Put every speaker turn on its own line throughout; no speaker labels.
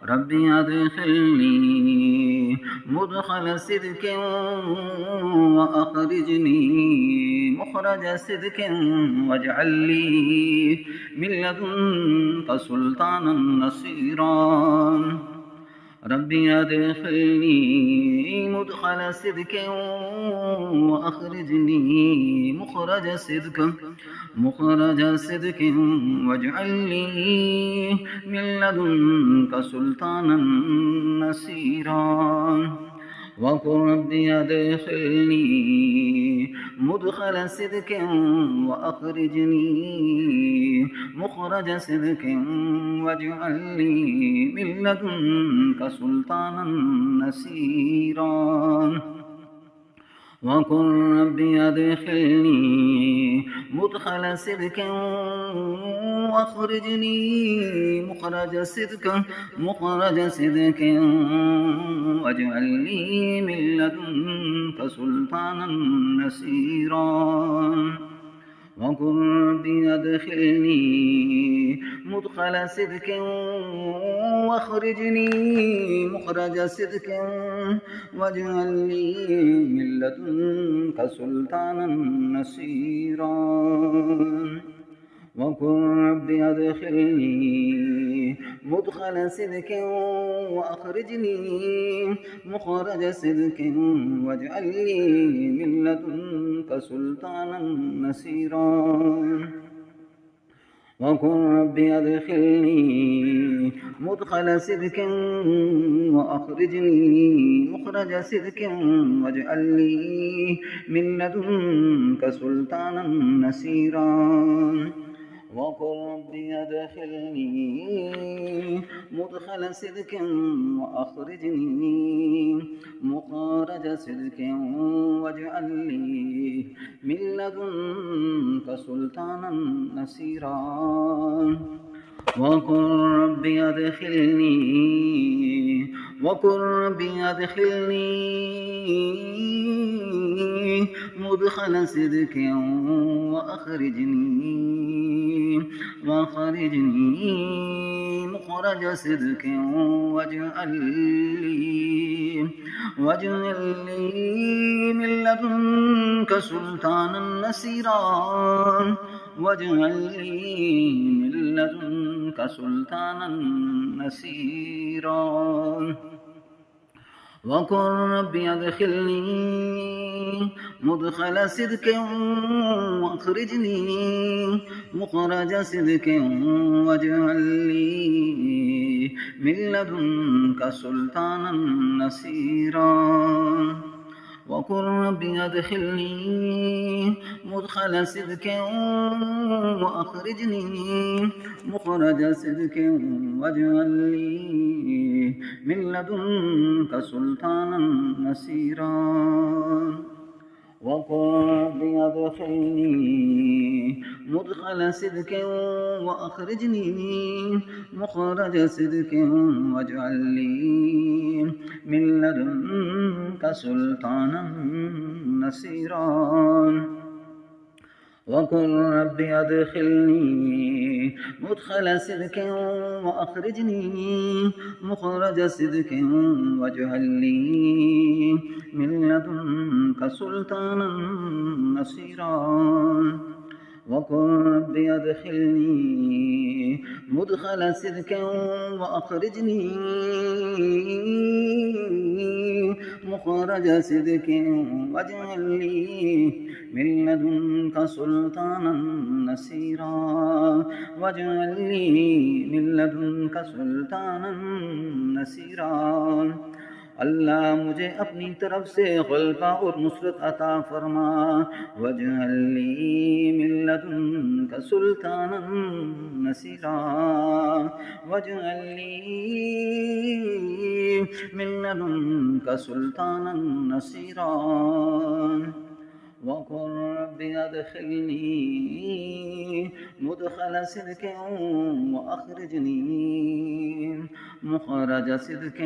ربي أدخلني مدخل صدق وأخرجني مخرج صدق واجعل لي من لدنك سلطانا نصيرا ربي أدخلني مدخل صدق وأخرجني مخرج صدق واجعل لي من لدنك سلطانا نصيرا وقل ربي أدخلني مدخل صدق وأخرجني مخرج صدق واجعل لي من لدنك سلطانا نصيرا وقل ربي أدخلني مدخل صدق وأخرجني مخرج صدق واجعل لي من لدنك سلطانا نصيرا وقل ربي أدخلني مدخل صدق واخرجني مخرج صدق واجعل لي من لدنك سلطانا نصيرا وقل ربي أدخلني مدخل صدق وأخرجني مخرج صدق واجعل لي من لدنك سلطانا نصيرا وقل ربي أدخلني مدخل صدق وأخرجني مخرج صدق واجعل لي من لدنك سلطانا نصيرا وقل ربي أدخلني مدخل صدق وأخرجني مخرج صدق واجعل لي من لدنك سلطانا نصيرا وقل ربي أدخلني مدخل صدق وأخرجني مخرج صدق واجعل لي من لدنك سلطانا نصيرا واجعل لي من لدنك سلطانا نصيرا وقل ربي أدخلني مدخل صدق وأخرجني مخرج صدق واجعل لي من لدنك سلطانا نصيرا وقل ربي أدخلني مدخل صدق وأخرجني مخرج صدق واجعل لي من لدنك سلطانا نصيرا وقل ربي أدخلني مدخل صدق وأخرجني مخرج صدق واجعل لي من لدنك سلطانا نصيرا وقل ربي أدخلني مدخل صدق وأخرجني مخرج صدق واجعل لي من لدنك سلطانا نصيرا وقل ربي أدخلني مدخل صدق وأخرجني مخرج صدق واجعل لي من لدنك سلطانا نصيرا واجعل لي من لدنك سلطانا نصيرا अल्लाह मुझे अपनी तरफ से ग़लबा और नुसरत अता फरमा वजअलनी मिन लदुनका सुल्तानन नसीरा वजअलनी मिन लदुनका सुल्तानन नसीरा وقل رب أدخلني مدخل صدق وأخرجني مخرج صدق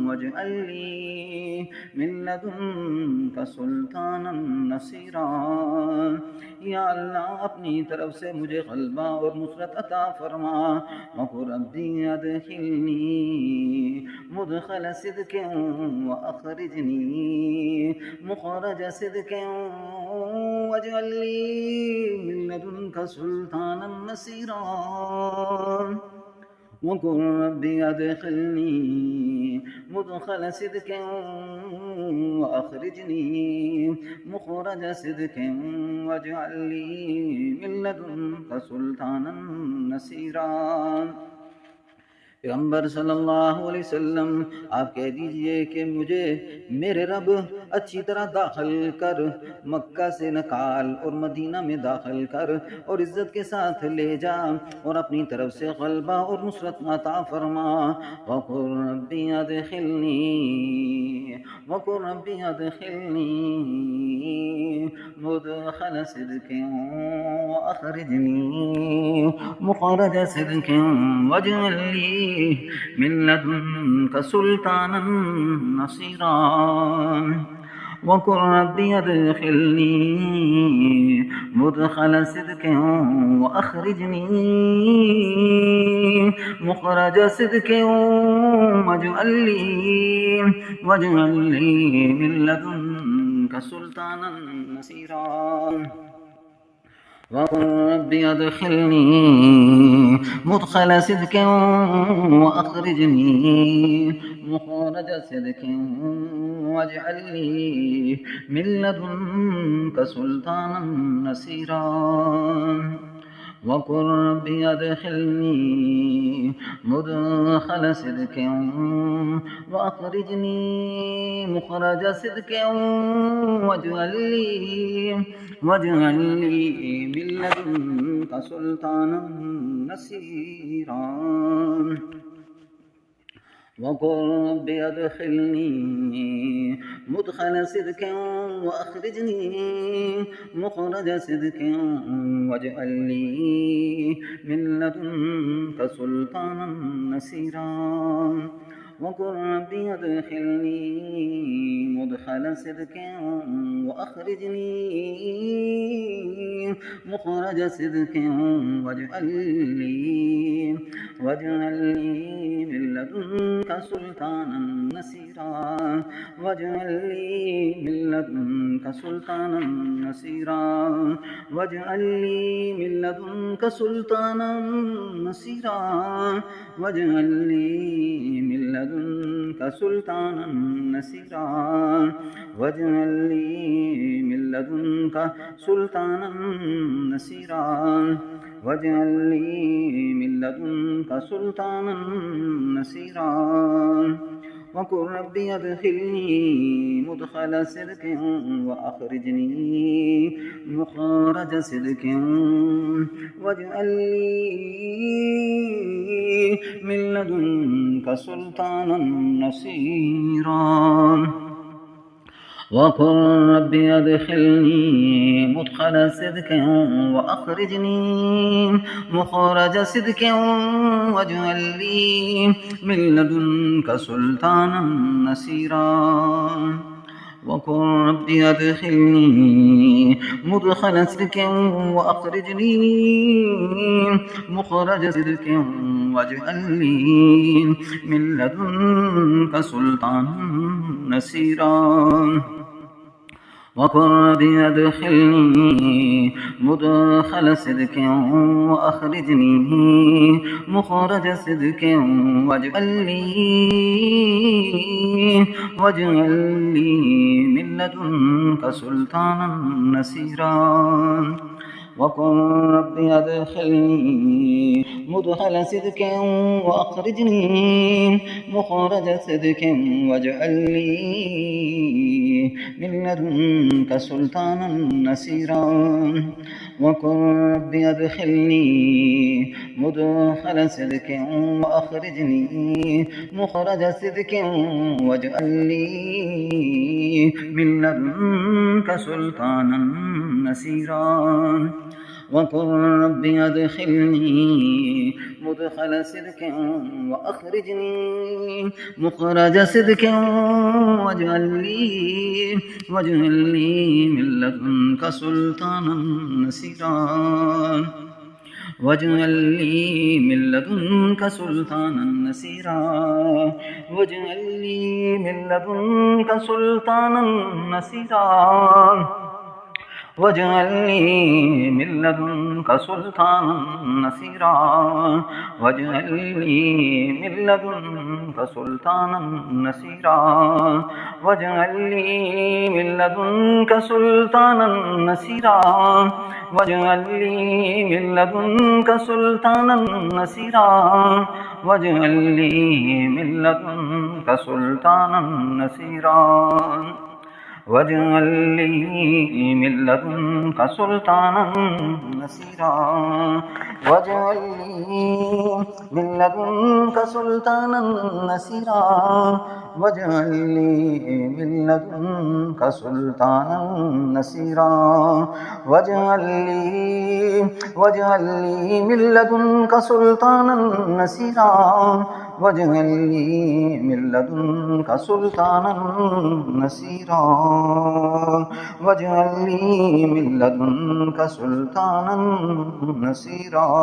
واجعل لي من لدنك سلطانا نصيرا या अल्लाह अपनी तरफ से मुझे ग़लबा और नुसरत अता फरमा वक़ुल रब्बी अदखिलनी مدخل صدق وأخرجني مخرج صدق واجعل لي من لدنك سلطانا نصيرا وقل ربي أدخلني مدخل صدق وأخرجني مخرج صدق واجعل لي من لدنك سلطانا نصيرا। पैगंबर सल्लल्लाहु अलैहि वसल्लम आप कह दीजिए कि मुझे मेरे रब अच्छी तरह दाखिल कर, मक्का से निकाल और मदीना में दाखिल कर और इज़्ज़त के साथ ले जा और अपनी तरफ से गलबा और नुसरत अता फरमा। वक़ुल रब्बी अदखिलनी वक़ुल रब्बी अदखिलनी मुदखल सिद्क़िन व अख़रिजनी मुख़रज सिद्क़िन वजअल ली من لدنك سلطانا نصيرا وقل ربي أدخلني مدخل صدق وأخرجني مخرج صدق واجعل لي من لدنك سلطانا نصيرا وقل ربي أدخلني مدخل صدق وأخرجني مخرج صدق واجعل لي من لدنك سلطانا نصيرا وقل ربي أدخلني مدخل صدق وأخرجني مخرج صدق واجعل لي من لدنك سلطانا نصيرا وقل ربي أدخلني مدخل صدق وأخرجني مخرج صدق واجعل لي من لدنك سلطانا نصيرا وقل ربي أدخلني مدخل صدق وأخرجني مخرج صدق واجعل لي من لدنك سلطانا نصيرا واجعل لي من لدنك سلطانا نصيرا واجعل لي من لدنك سلطانا نصيرا واجعل لي من لدنك سلطانا نصيرا واجعل لي من لدنك سلطانا نصيرا واجعل لي من لدنك سلطانا نصيرا وقل ربي أدخلني مدخل صدق وأخرجني مخرج صدق واجعل لي من لدنك سلطانا نصيرا وقل ربي أدخلني مدخل صدق وأخرجني مخرج صدق واجعل لي من لدنك سلطانا نصيرا وقل ربي أدخلني مدخل صدق وأخرجني مخرج صدق واجعل لي من لدنك سلطانا نصيرا وقل ربي أدخلني مدخل صدق وأخرجني مخرج صدق واجعل لي من لدنك سلطانا نصيرا وقل ربي أدخلني مدخل صدق وأخرجني مخرج صدق واجعل لي من لدنك سلطانا نصيرا وقل ربي أدخلني مدخل صدق وأخرجني مخرج صدق واجعل لي من لدنك سلطانا نصيرا وقل ربي أدخلني مدخل صدق وأخرجني مخرج صدق واجعل لي من لدنك سلطانا نصيرا واجعل لي من لدنك سلطانا نصيرا واجعل لي من لدنك سلطانا نصيرا واجعل لي من لدنك سلطانا نصيرا واجعل لي من لدنك سلطانا نصيرا واجعل لي من لدنك سلطانا نصيرا واجعل لي من لدنك سلطانا نصيرا واجعل لي من لدنك سلطانا نصيرا واجعل لي من لدنك سلطانا نصيرا واجعل لي من لدنك سلطانا نصيرا واجعل لي من لدنك سلطانا نصيرا واجعل لي من لدنك سلطانا نصيرا واجعل لي من لدنك سلطانا نصيرا واجعل لي من لدنك سلطانا نصيرا.